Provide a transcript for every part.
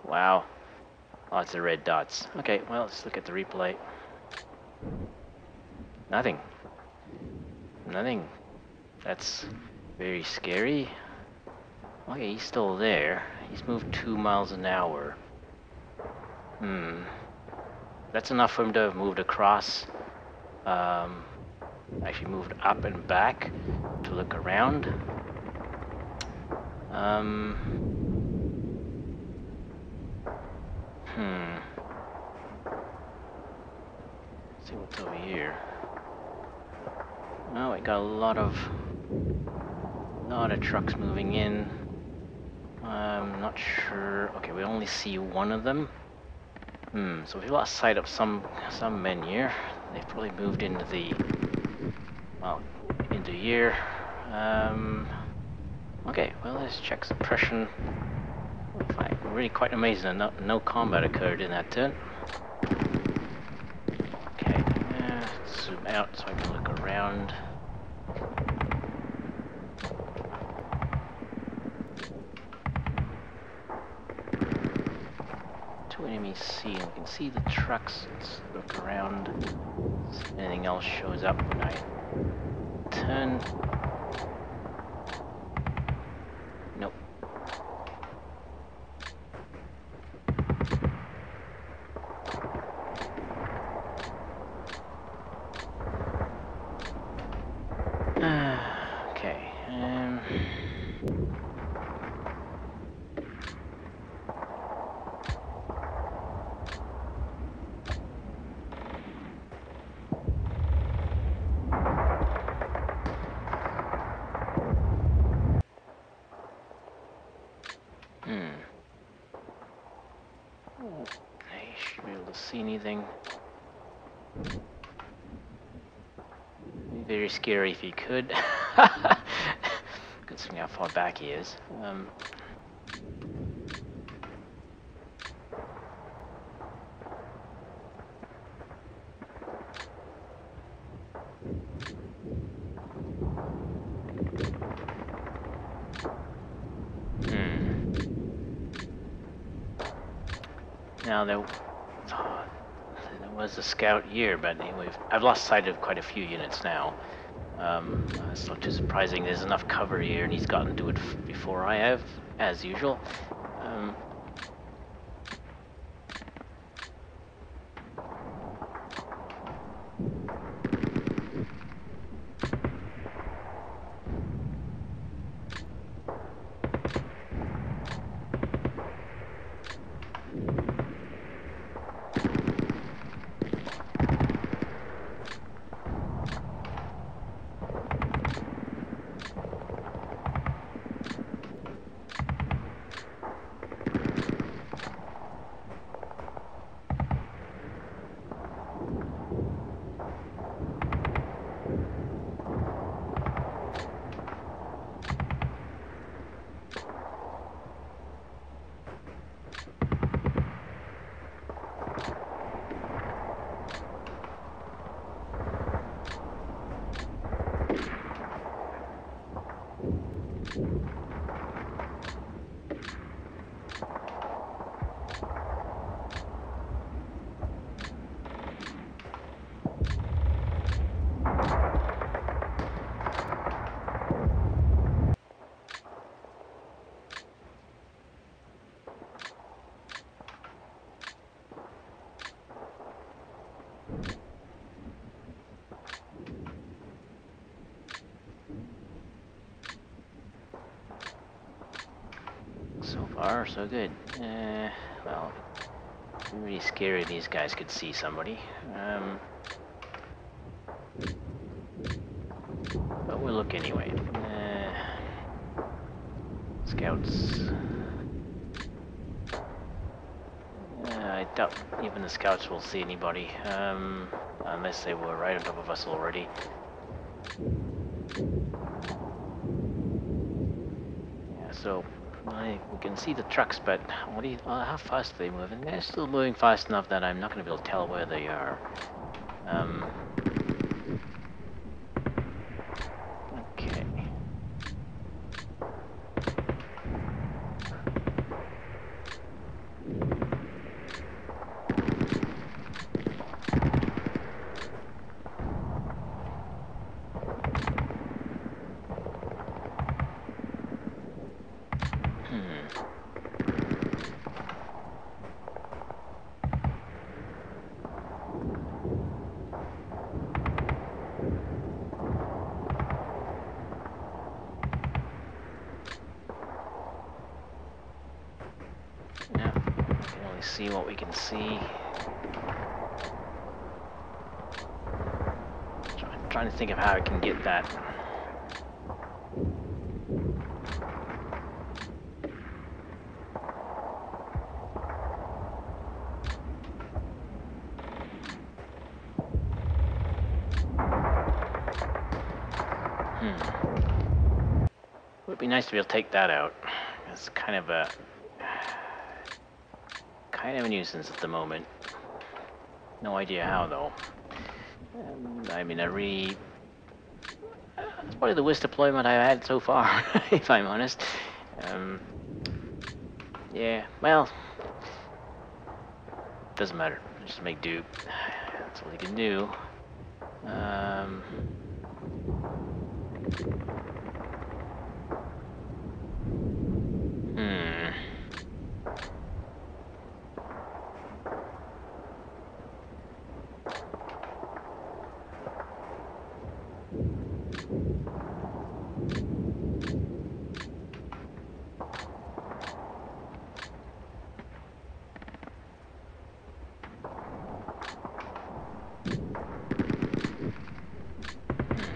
Wow. Lots of red dots. Okay, well, let's look at the replay. Nothing. Nothing. That's very scary. Okay, he's still there. He's moved 2 miles an hour. That's enough for him to have moved across. Actually moved up and back to look around. Let's see what's over here. Oh, we got a lot of trucks moving in. I'm not sure. Okay, we only see one of them. So we lost sight of some men here. They've probably moved into the into here. Okay, well, let's check suppression. I'm really quite amazed that no combat occurred in that turn. Okay, let's zoom out so I can look around. Two enemies seen. We can see the trucks. Let's look around. See if anything else shows up when I turn. Nope. Okay. I should be able to see anything. Be very scary if he could. Considering how far back he is. Now there was a scout here, but anyway, I've lost sight of quite a few units now. It's not too surprising. There's enough cover here, and he's gotten to it before I have, as usual. So far, so good. Well, it'd be really scary if these guys could see somebody. But we'll look anyway. Scouts. I doubt even the scouts will see anybody, unless they were right on top of us already. Yeah, so we can see the trucks, but how fast are they moving? They're still moving fast enough that I'm not going to be able to tell where they are. Okay. see what we can see. Trying to think of how I can get that. Would be nice to be able to take that out. It's kind of a nuisance at the moment. No idea how though. I mean, it's probably the worst deployment I've had so far, if I'm honest. Yeah, well, doesn't matter. Just make do. That's all you can do.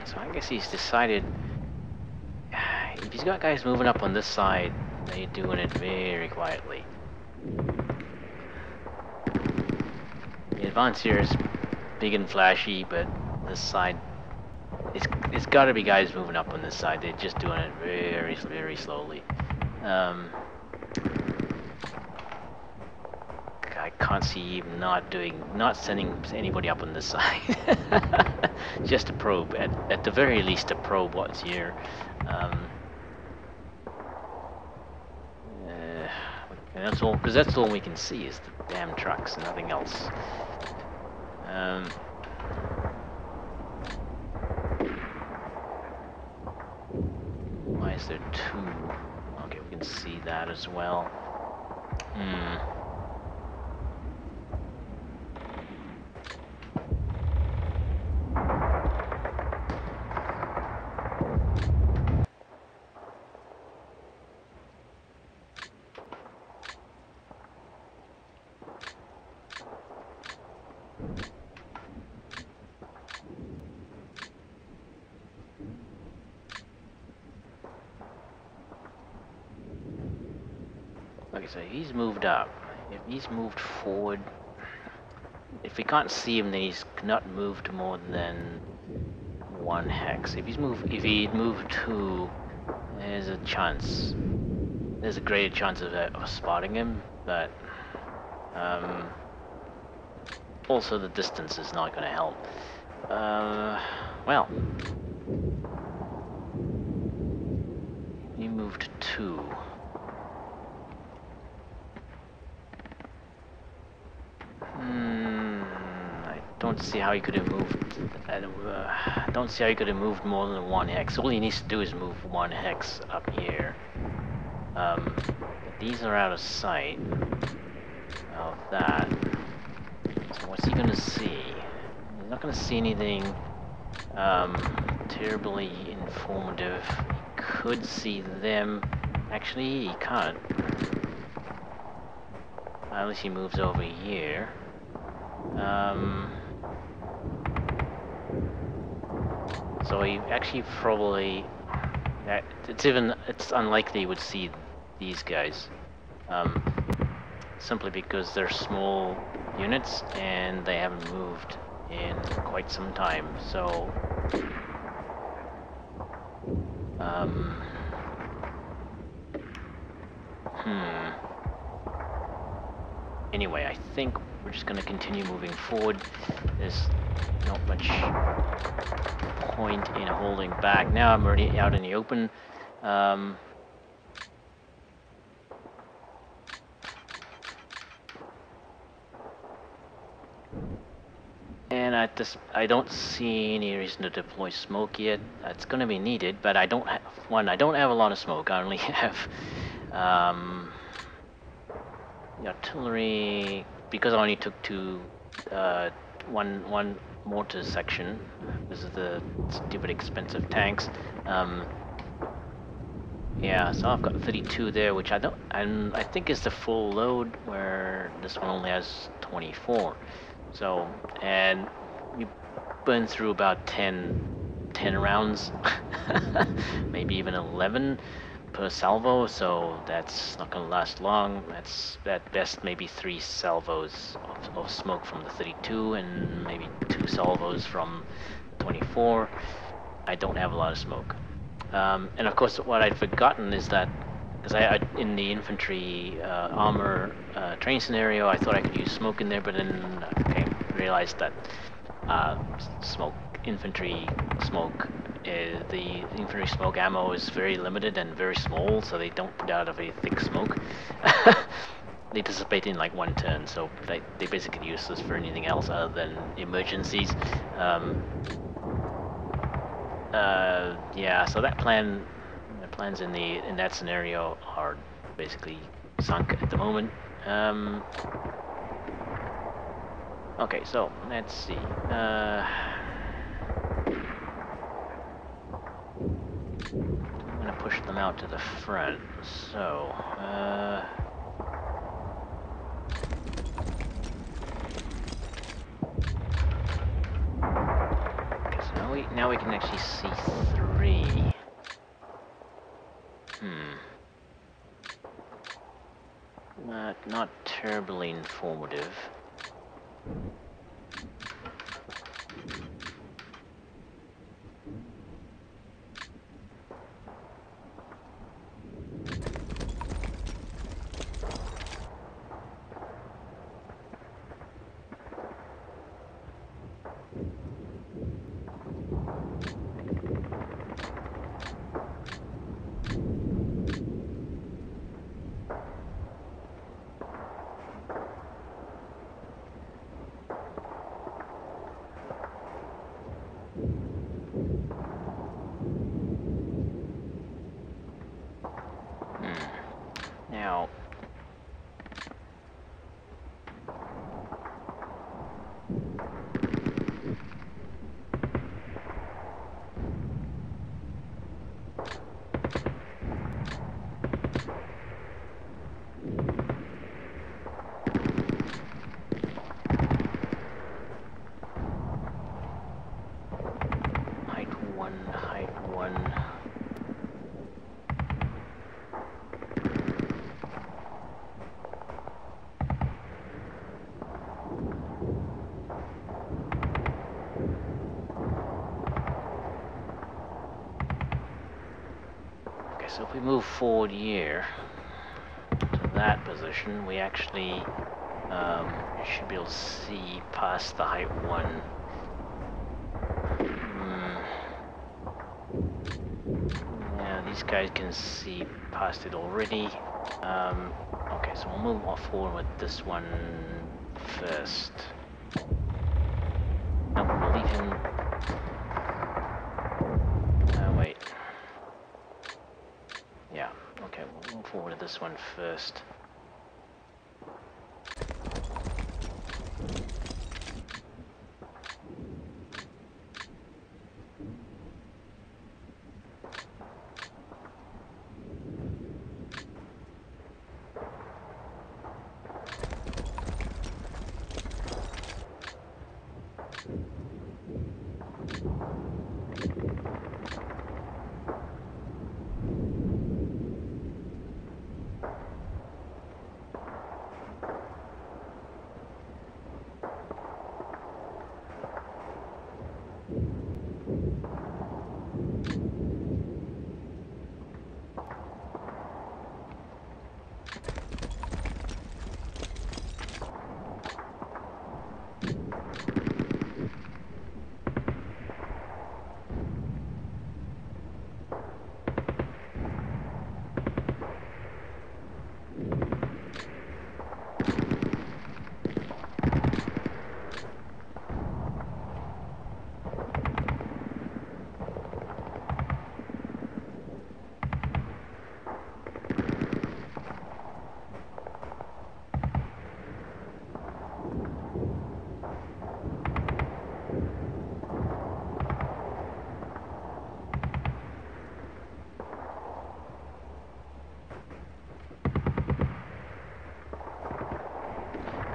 So I guess he's decided, if he's got guys moving up on this side, they're doing it very quietly. The advance here is big and flashy, but this side, it's got to be guys moving up on this side. They're just doing it very, very slowly. I can't see him not sending anybody up on this side. Just a probe, at the very least, a probe what's here. And that's all, because that's all we can see is the damn trucks and nothing else. Why is there two? Okay, we can see that as well. Okay, so he's moved up. If he's moved forward, if we can't see him, then he's not moved more than 1 hex. If he'd moved 2, there's a chance. There's a greater chance of spotting him, but also the distance is not going to help. Well, he moved 2. Don't see how he could have moved. Don't see how he could have moved more than 1 hex. All he needs to do is move 1 hex up here. But these are out of sight of that. So what's he gonna see? He's not gonna see anything terribly informative. He could see them. Actually, he can't. Unless he moves over here. So he actually probably, it's unlikely he would see these guys, simply because they're small units and they haven't moved in quite some time. So, anyway, I think we're just going to continue moving forward. There's not much point in holding back. Now I'm already out in the open. And I don't see any reason to deploy smoke yet. It's going to be needed, but I don't have I don't have a lot of smoke. I only have the artillery, because I only took one mortar section. This is the stupid expensive tanks. Yeah, so I've got 32 there, which I don't, and I think is the full load, where this one only has 24. So, and you burn through about 10 rounds, maybe even 11 per salvo, so that's not gonna last long. That's at best maybe 3 salvos of smoke from the 32 and maybe 2 salvos from 24. I don't have a lot of smoke. And of course, what I'd forgotten is that, because I in the infantry armor train scenario, I thought I could use smoke in there, but then realized that uh, smoke infantry smoke the infantry smoke ammo is very limited and very small, so they don't put out a very thick smoke. They dissipate in like one turn, so they basically useless for anything else other than emergencies. Yeah, so the plans in that scenario are basically sunk at the moment. Okay, so let's see. I'm gonna push them out to the front. So, so now we can actually see 3. Not terribly informative. Now, height 1. Okay, so if we move forward here to that position, we actually should be able to see past the height 1. Yeah, these guys can see past it already. Okay, so we'll move forward with this one first. Nope, we'll leave him. Wait. Yeah, okay, we'll move forward to this one first.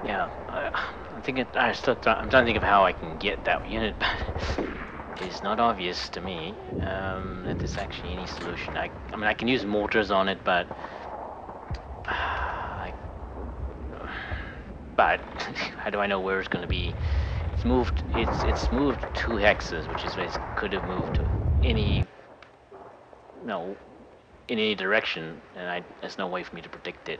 Yeah, I'm thinking. I'm trying to think of how I can get that unit, but it's not obvious to me that there's actually any solution. I mean, I can use mortars on it, but I, but how do I know where it's going to be? It's moved. It's moved 2 hexes, which is could have moved to any no in any direction, and there's no way for me to predict it.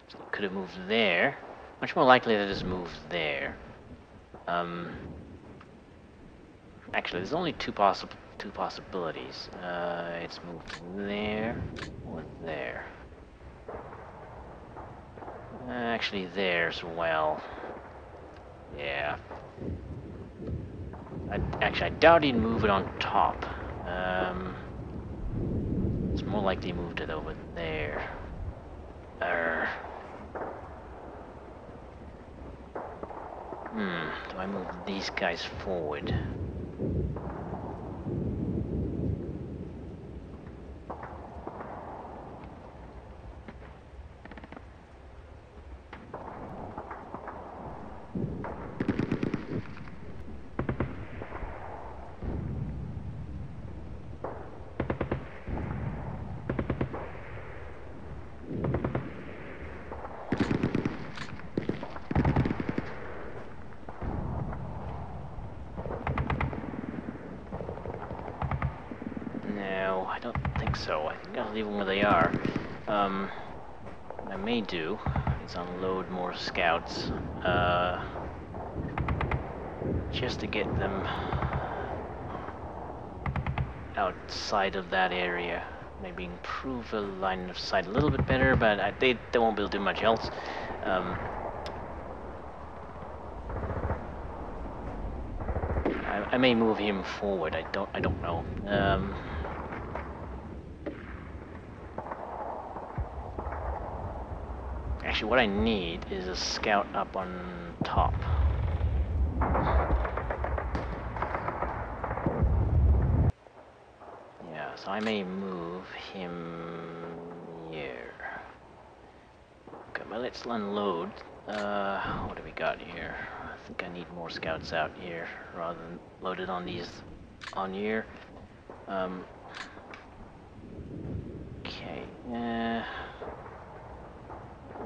So it could have moved there. Much more likely that it's moved there. Actually, there's only two possibilities. It's moved there or there. Actually, there as well. Yeah. I doubt he'd move it on top. It's more likely he moved it over there. Do I move these guys forward? No, I don't think so. I think I'll leave them where they are. What I may do is unload more scouts, just to get them outside of that area. Maybe improve the line of sight a little bit better, but they won't be able to do much else. I may move him forward. I don't know. Actually, what I need is a scout up on top. Yeah, so I may move him here. Okay, well, let's unload. What do we got here? I think I need more scouts out here rather than loaded on these on here. Okay.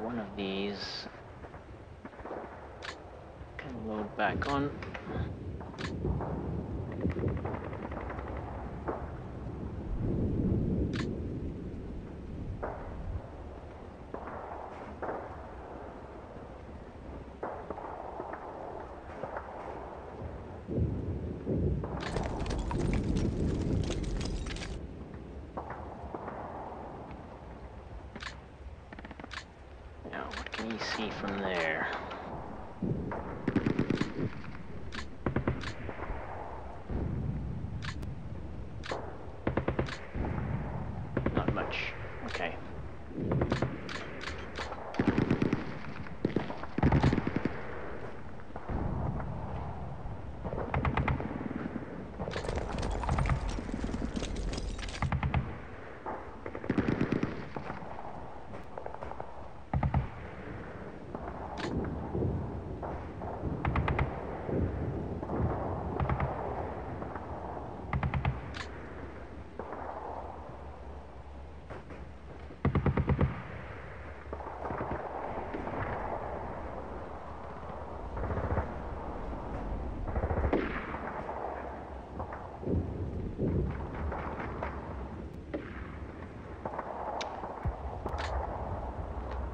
One of these can load back on. Now, what can you see from there? Not much. Okay.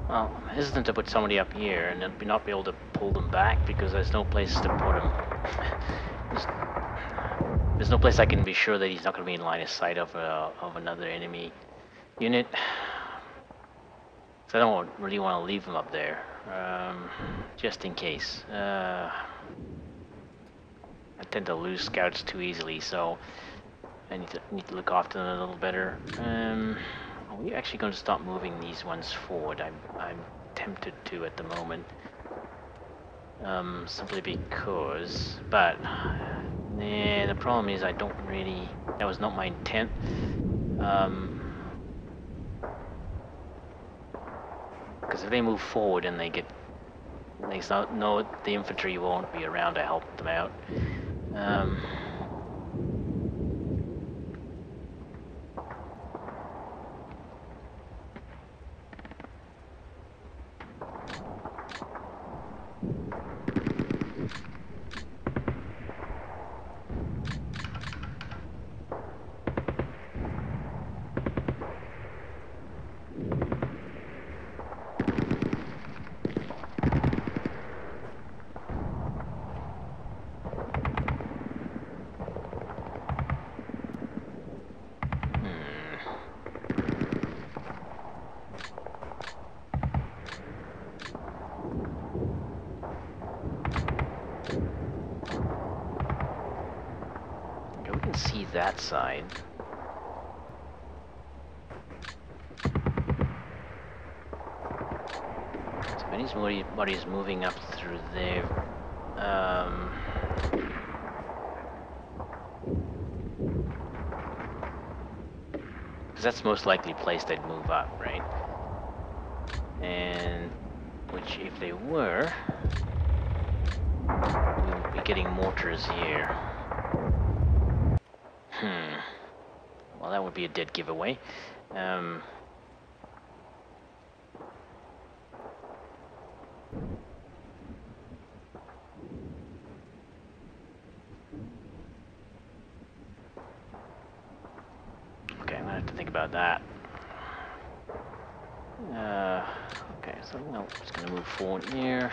Well, I'm hesitant to put somebody up here and then not be able to pull them back because there's no place to put him. there's no place I can be sure that he's not going to be in line of sight of another enemy unit. So I don't really want to leave him up there, just in case. I tend to lose scouts too easily, so I need to look after them a little better. Are we actually going to start moving these ones forward? I'm tempted to at the moment. Simply because, but the problem is I don't really. That was not my intent. Because if they move forward and they get At least no, the infantry won't be around to help them out. We can see that side. So if anybody's moving up through there, because that's the most likely place they'd move up, right? And which, if they were, we would be getting mortars here. Well, that would be a dead giveaway. Okay, I'm gonna have to think about that. Okay, so no, I'm just gonna move forward here.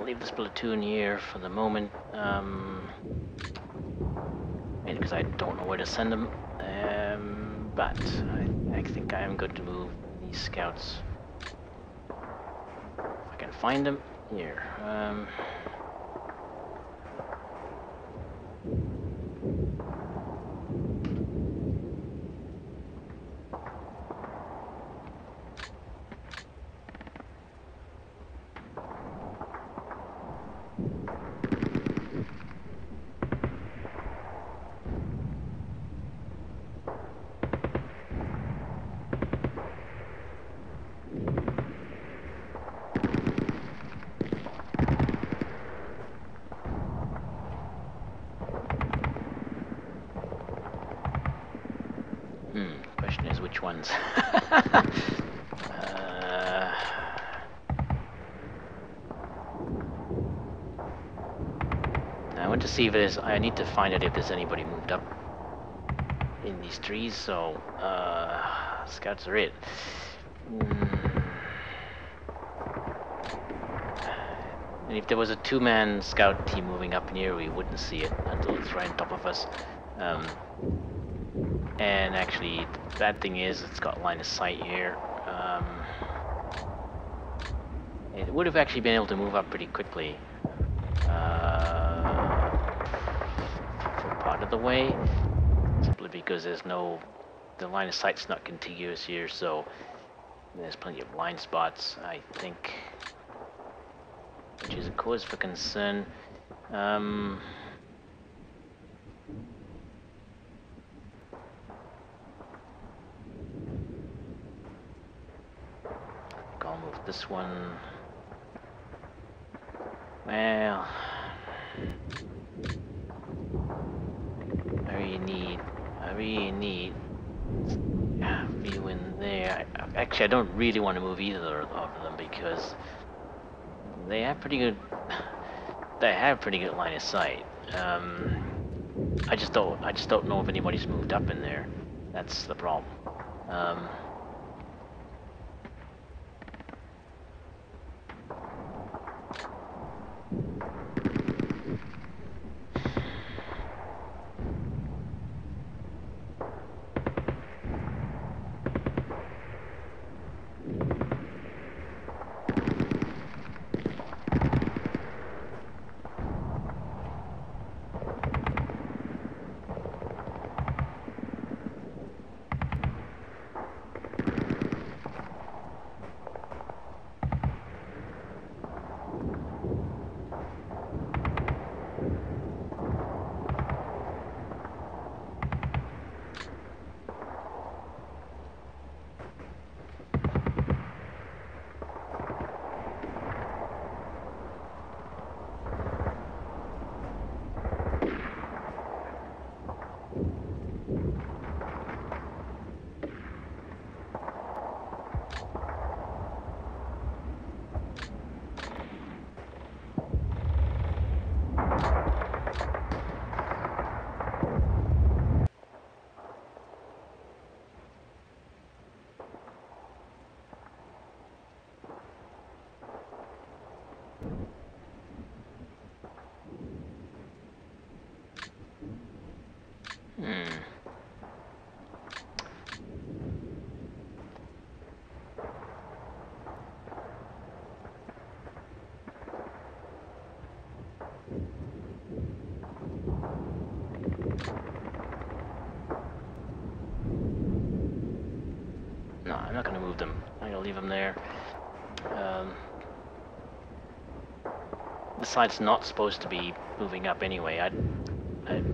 leave this platoon here for the moment. Mainly because I don't know where to send them. But I think I am good to move these scouts. If I can find them here. Question is which ones. I want to see if there's. I need to find out if there's anybody moved up in these trees. So scouts are it. And if there was a two-man scout team moving up near, we wouldn't see it until it's right on top of us. And actually, the bad thing is it's got line of sight here. It would have actually been able to move up pretty quickly for part of the way, simply because there's no, the line of sight's not contiguous here, so there's plenty of blind spots, I think, which is a cause for concern. I'll move this one. Well, I really need view in there. Actually, I don't really want to move either of them because they have pretty good line of sight. I just don't know if anybody's moved up in there. That's the problem. No, I'm not going to move them. I'm going to leave them there. The side's not supposed to be moving up anyway. I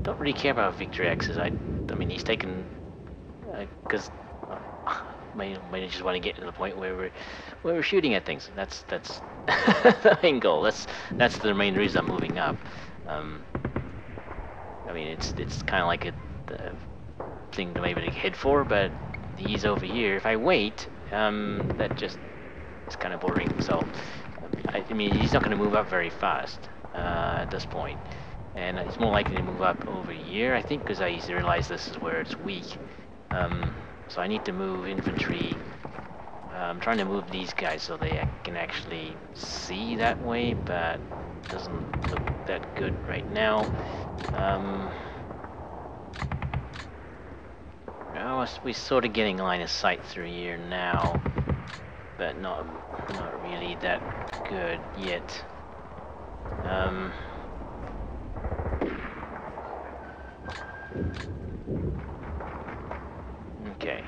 don't really care about Victor X's. I mean, he's taken because may just want to get to the point where we're shooting at things. That's the main goal. That's the main reason I'm moving up. I mean, it's kind of like a thing to maybe head for, but he's over here. If I wait, that just is kind of boring. So, I mean, he's not going to move up very fast at this point, and he's more likely to move up over here, I think, because I realize this is where it's weak. So I need to move infantry I'm trying to move these guys so they can actually see that way, but it doesn't look that good right now. We're sort of getting line of sight through here now, but not really that good yet. Okay.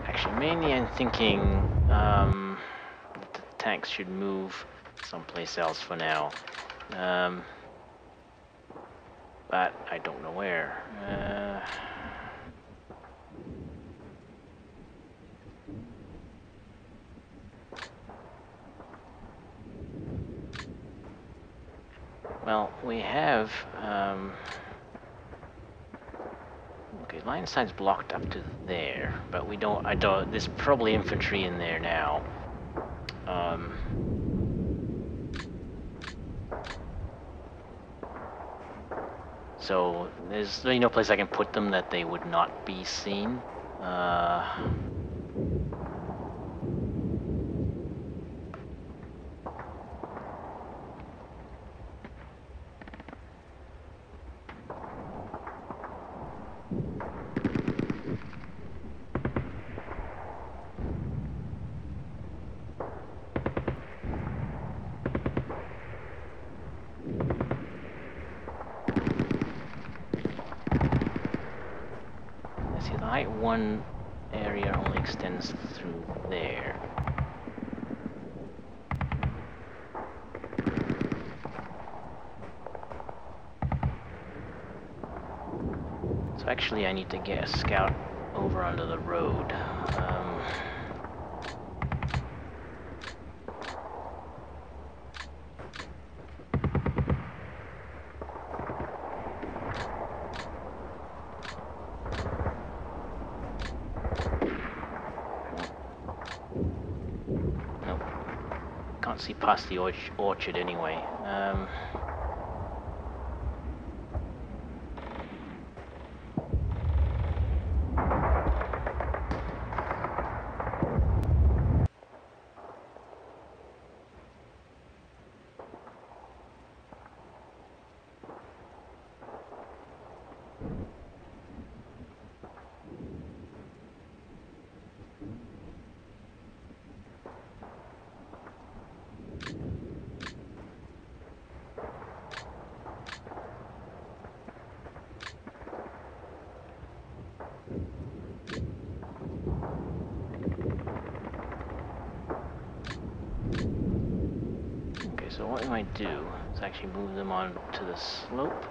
Actually, mainly I'm thinking the tanks should move someplace else for now. But I don't know where. Well, we have okay, line of sight's blocked up to there, but we don't. I don't. There's probably infantry in there now. So there's really no place I can put them that they would not be seen. See, the height 1 area only extends through there. So actually I need to get a scout over onto the road. Nope. Can't see past the orchard anyway. Okay, so what we might do is actually move them on to the slope.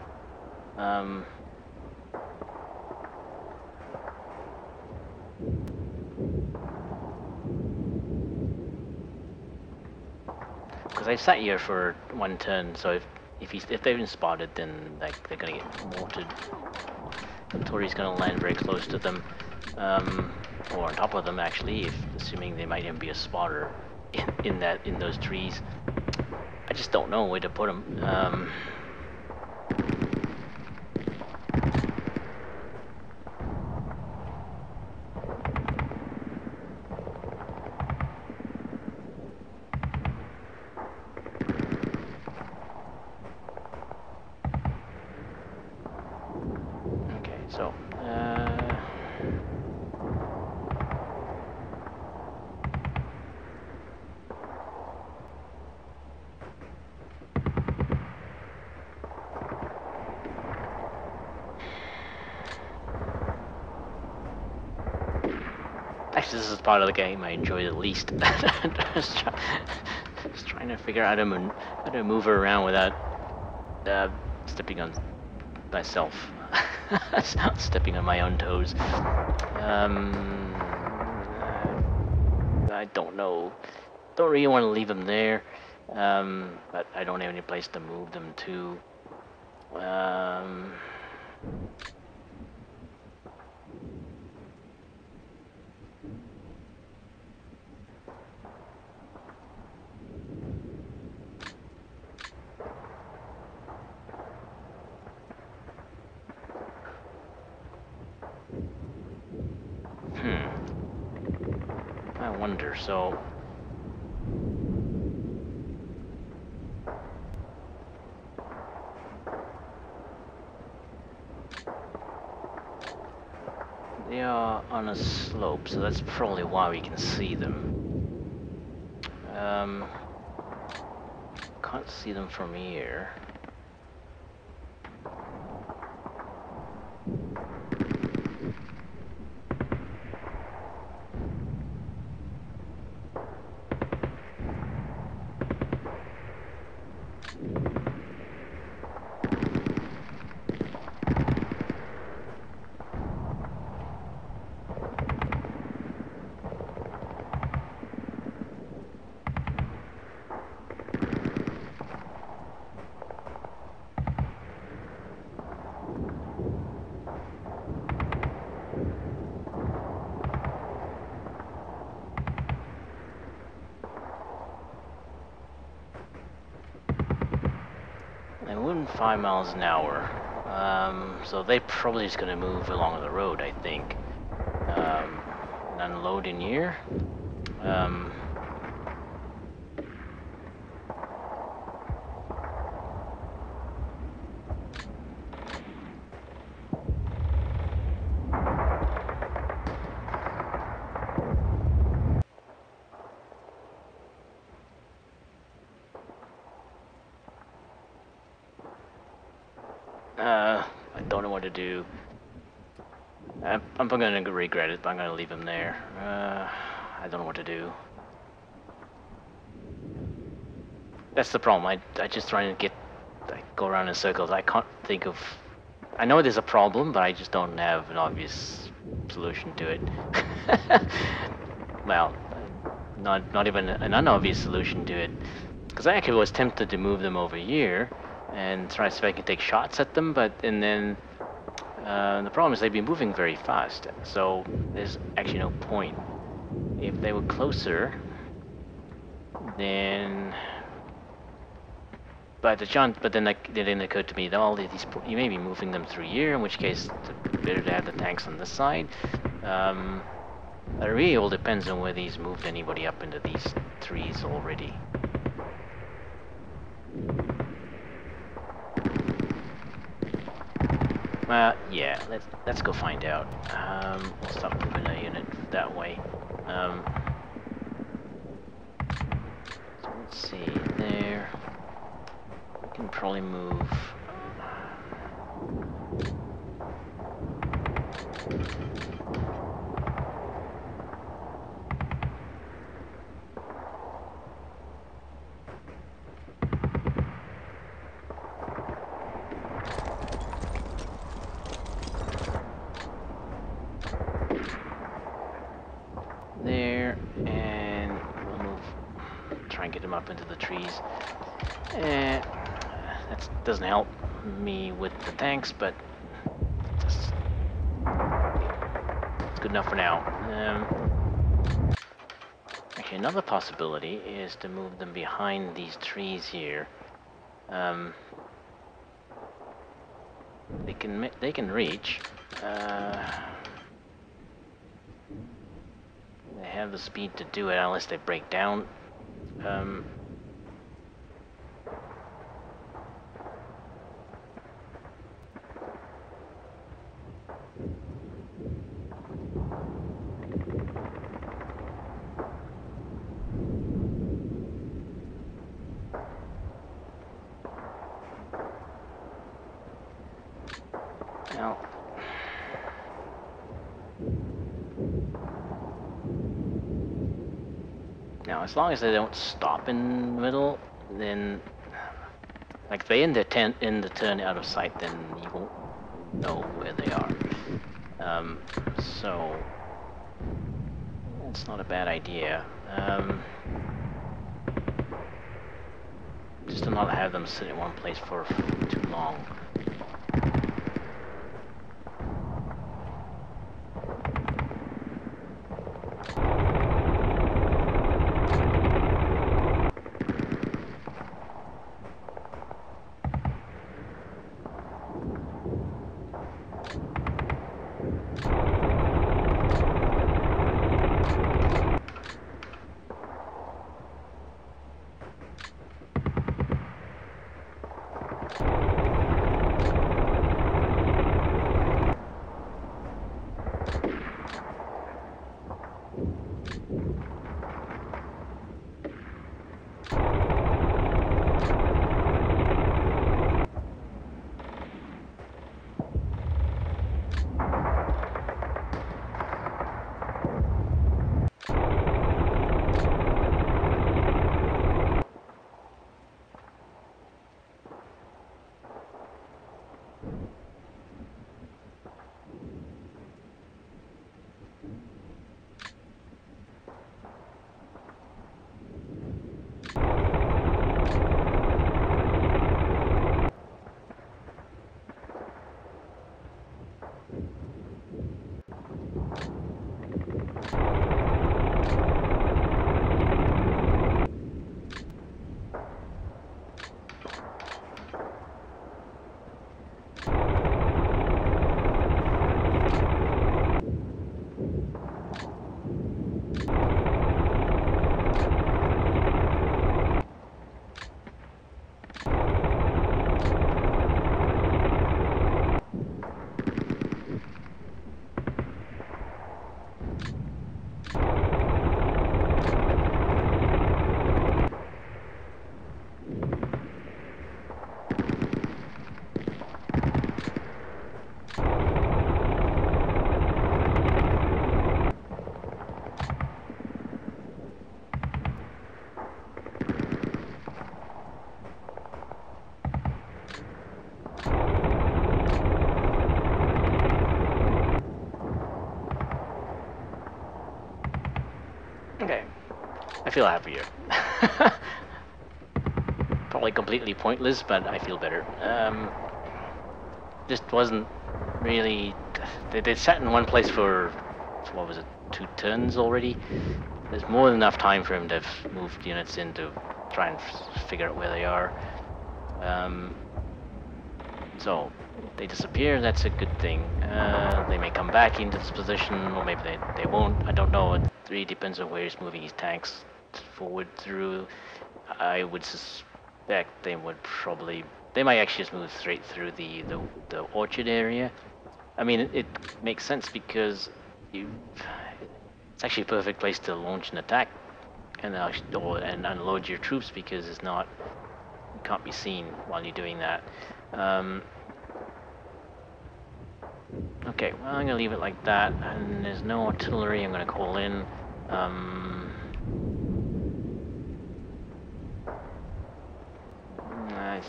Because I've sat here for 1 turn, so if they've been spotted, then like they're gonna get mortared. The Tory's gonna land very close to them, or on top of them actually, assuming they might even be a spotter in those trees. I just don't know where to put them. Okay, so actually, this is part of the game I enjoy the least. Just trying to figure out how to move her around without stepping on myself, stepping on my own toes. I don't know. Don't really want to leave them there, but I don't have any place to move them to. wonder. So they are on a slope, so that's probably why we can see them. Can't see them from here. They're moving 5 miles an hour, so they're probably just gonna move along the road, I think. And unload in here. I don't know what to do. I'm gonna regret it, but I'm gonna leave him there. I don't know what to do. That's the problem. I just trying to go around in circles. I can't think of. I know there's a problem, but I just don't have an obvious solution to it. Well, not even an unobvious solution to it. Because I actually was tempted to move them over here and try to see if I can take shots at them, and then the problem is they'd be moving very fast, so there's actually no point. If they were closer, then... But then it didn't occur to me that all these you may be moving them through here, in which case it's better to have the tanks on this side. It really all depends on whether he's moved anybody up into these trees already. Yeah, let's go find out. We'll start moving a unit that way. So let's see, there. We can probably move... there, and we'll move, try and get him up into the trees. And that doesn't help me with the tanks, but just, it's good enough for now. Actually, another possibility is to move them behind these trees here. They can reach. They have the speed to do it unless they break down. Now, as long as they don't stop in the middle, then, like, if they end the turn out of sight, then you won't know where they are. So it's not a bad idea. Just to not have them sit in one place for too long. Okay, I feel happier. Probably completely pointless, but I feel better. Just wasn't really... They sat in one place for, what was it, 2 turns already? There's more than enough time for him to have moved units in to try and figure out where they are. So, if they disappear, that's a good thing. They may come back into this position, or maybe they won't. I don't know. It really depends on where he's moving his tanks forward through. I would suspect they would probably... They might actually just move straight through the orchard area. I mean, it makes sense because it's actually a perfect place to launch an attack and unload your troops because it can't be seen while you're doing that. Okay, well, I'm gonna leave it like that, and there's no artillery. I'm gonna call in. I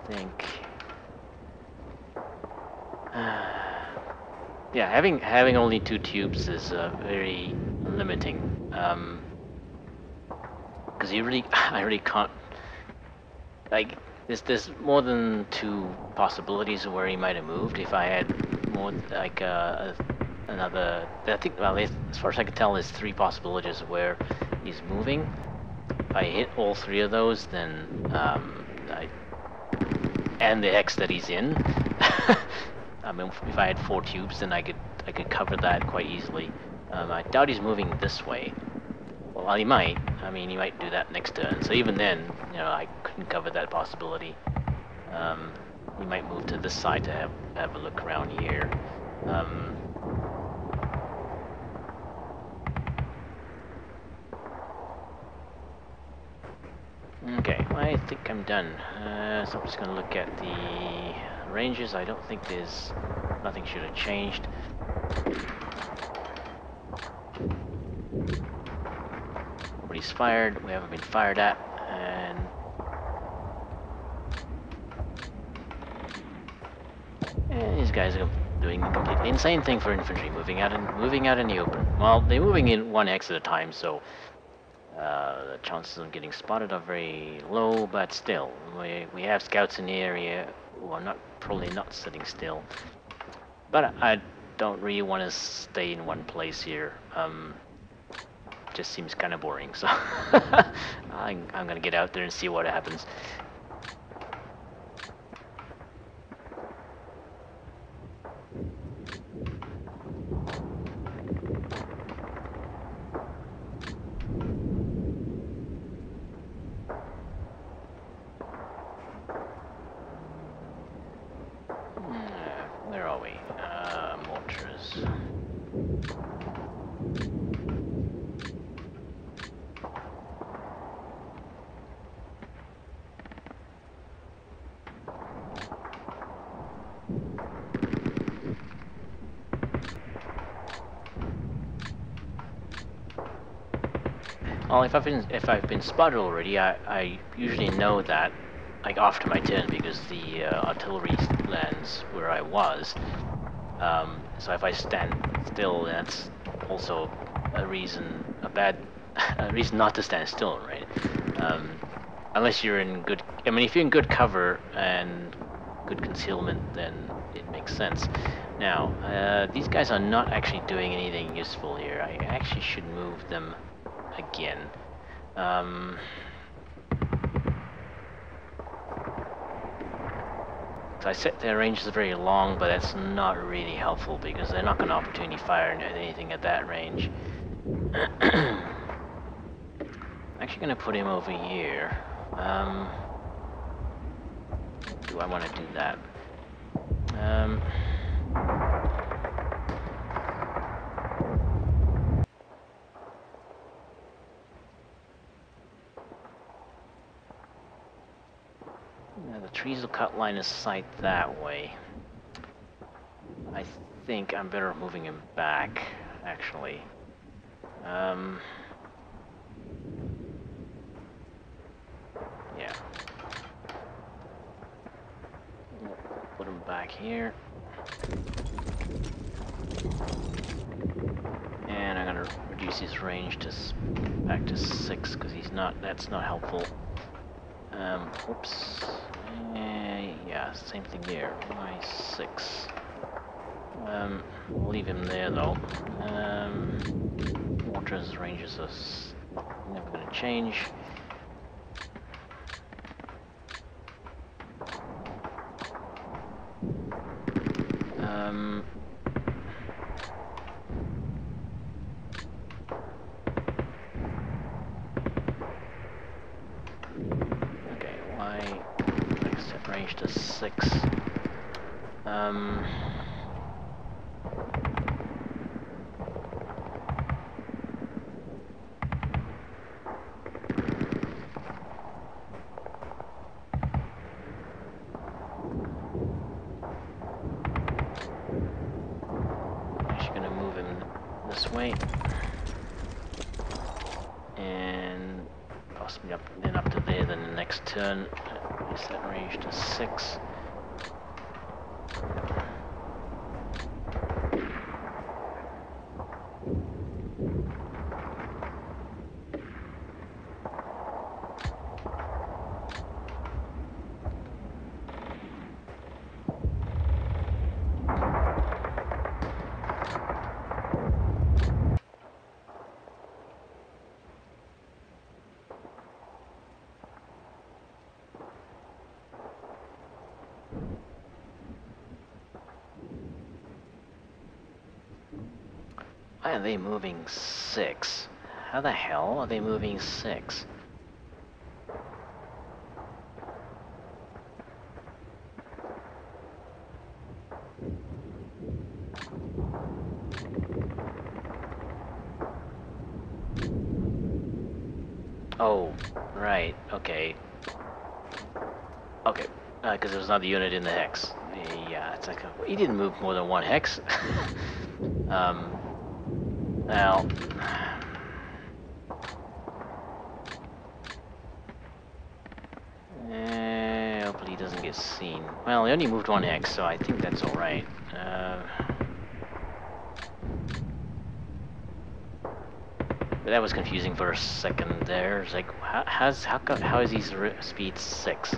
think. Yeah, having only 2 tubes is very limiting. Because I really can't. Like, there's more than 2 possibilities of where he might have moved. If I had more, like another, I think, well, as far as I can tell, there's 3 possibilities of where he's moving. If I hit all 3 of those, then and the hex that he's in. I mean, if I had 4 tubes, then I could cover that quite easily. I doubt he's moving this way. Well, he might. I mean, he might do that next turn. So even then, you know, I couldn't cover that possibility. He might move to this side to have a look around here. Okay, I think I'm done. So I'm just going to look at the ranges. I don't think nothing should have changed. Nobody's fired. We haven't been fired at, and these guys are doing the completely insane thing for infantry, moving out in the open. Well, they're moving in 1 hex at a time, so the chances of getting spotted are very low. But still, we have scouts in the area who are probably not sitting still. But I don't really want to stay in one place here. Just seems kind of boring, so I'm gonna get out there and see what happens. Where are we? Mortars. Well, if I've been spotted already, I usually know that, like, after my turn, because the artillery lands where I was. So if I stand still, that's also a reason not to stand still, right? Unless you're in good. I mean, if you're in good cover and good concealment, then it makes sense. Now, these guys are not actually doing anything useful here. I actually should move them again. So I set their ranges very long, but that's not really helpful because they're not going to opportunity fire anything at that range. I'm actually going to put him over here. Do I want to do that? The trees will cut line of sight that way. I think I'm better moving him back, actually. Yeah. Put him back here. And I'm gonna reduce reduce his range to back to 6 because he's not. That's not helpful. Oops. Yeah, same thing there. Why 6? We'll leave him there though. Water's ranges are never going to change. Okay, why set range to 6? Actually gonna move him this way. And possibly up to there then the next turn. Set range to 6. Why are they moving 6? How the hell are they moving 6? Oh, right, okay. Okay, because there was another unit in the hex. Yeah, it's like, he didn't move more than 1 hex. Well... hopefully he doesn't get seen. Well, he only moved 1 hex, so I think that's alright. But that was confusing for a second there. It's like, how is his speed 6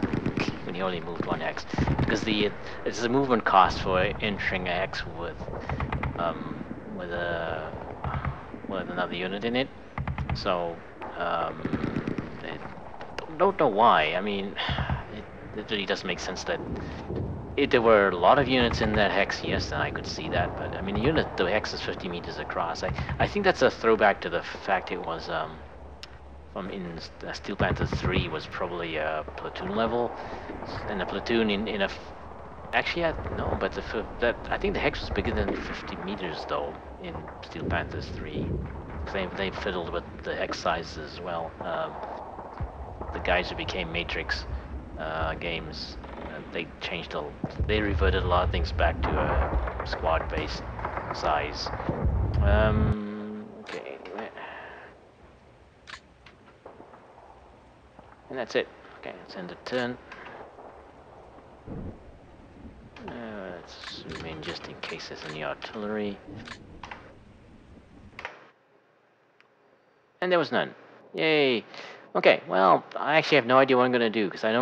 when he only moved 1 hex? Because it's the movement cost for entering a hex with another unit in it. So don't know why. I mean, it really doesn't make sense that if there were a lot of units in that hex, yes, then I could see that. But I mean, the hex is 50 meters across. I think that's a throwback to the fact it was from in Steel Panther 3 was probably a platoon level, and a platoon in a actually no, but I think the hex was bigger than 50 meters though in Steel Panthers 3. They fiddled with the hex sizes as well. The guys who became Matrix games, they reverted a lot of things back to a squad-based size. Okay, and that's it. Okay, let's end the turn. Let's zoom in just in case there's any artillery. And there was none. Yay. Okay, well, I actually have no idea what I'm going to do, because I don't